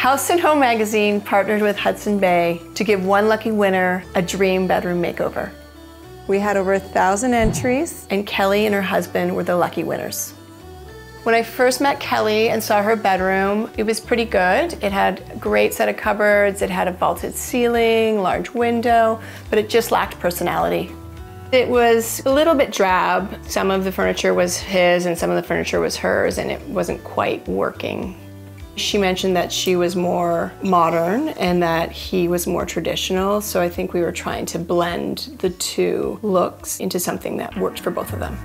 House and Home magazine partnered with Hudson Bay to give one lucky winner a dream bedroom makeover. We had over 1,000 entries, and Kelly and her husband were the lucky winners. When I first met Kelly and saw her bedroom, it was pretty good. It had a great set of cupboards, it had a vaulted ceiling, large window, but it just lacked personality. It was a little bit drab. Some of the furniture was his and some of the furniture was hers, and it wasn't quite working. She mentioned that she was more modern and that he was more traditional, so I think we were trying to blend the two looks into something that worked for both of them.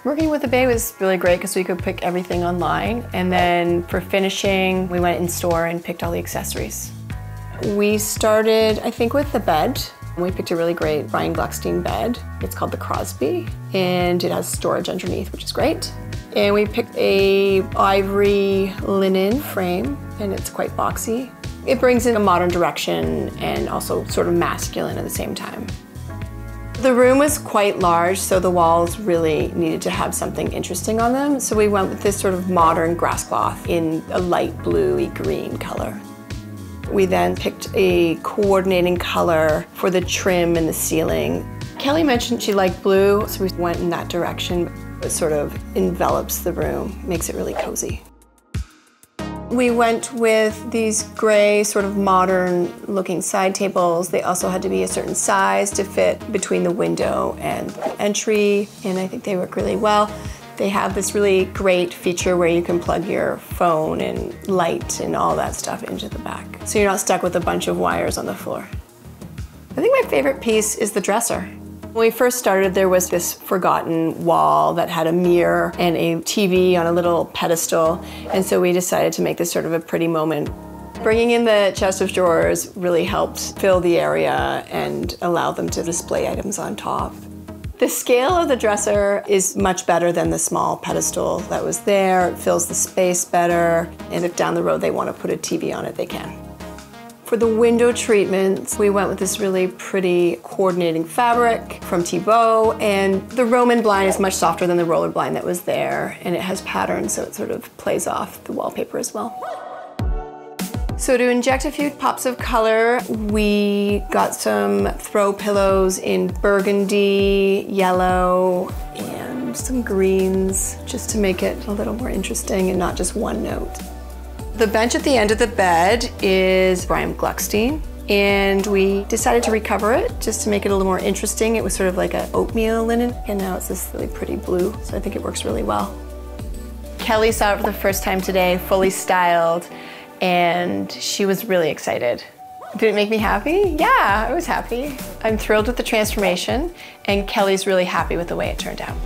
Working with the Bay was really great because we could pick everything online, and then for finishing, we went in store and picked all the accessories. We started, I think, with the bed. We picked a really great Brian Gluckstein bed. It's called the Crosby, and it has storage underneath, which is great. And we picked a ivory linen frame, and it's quite boxy. It brings in a modern direction and also sort of masculine at the same time. The room was quite large, so the walls really needed to have something interesting on them. So we went with this sort of modern grasscloth in a light bluey green color. We then picked a coordinating color for the trim and the ceiling. Kelly mentioned she liked blue, so we went in that direction. It sort of envelops the room, makes it really cozy. We went with these gray, sort of modern looking side tables. They also had to be a certain size to fit between the window and the entry, and I think they work really well. They have this really great feature where you can plug your phone and light and all that stuff into the back, so you're not stuck with a bunch of wires on the floor. I think my favorite piece is the dresser. When we first started, there was this forgotten wall that had a mirror and a TV on a little pedestal, and so we decided to make this sort of a pretty moment. Bringing in the chest of drawers really helped fill the area and allow them to display items on top. The scale of the dresser is much better than the small pedestal that was there. It fills the space better, and if down the road they want to put a TV on it, they can. For the window treatments, we went with this really pretty coordinating fabric from Thibaut, and the Roman blind is much softer than the roller blind that was there, and it has patterns, so it sort of plays off the wallpaper as well. So to inject a few pops of color, we got some throw pillows in burgundy, yellow, and some greens, just to make it a little more interesting and not just one note. The bench at the end of the bed is Brian Gluckstein, and we decided to recover it just to make it a little more interesting. It was sort of like an oatmeal linen, and now it's this really pretty blue, so I think it works really well. Kelly saw it for the first time today, fully styled, and she was really excited. Did it make me happy? Yeah, I was happy. I'm thrilled with the transformation, and Kelly's really happy with the way it turned out.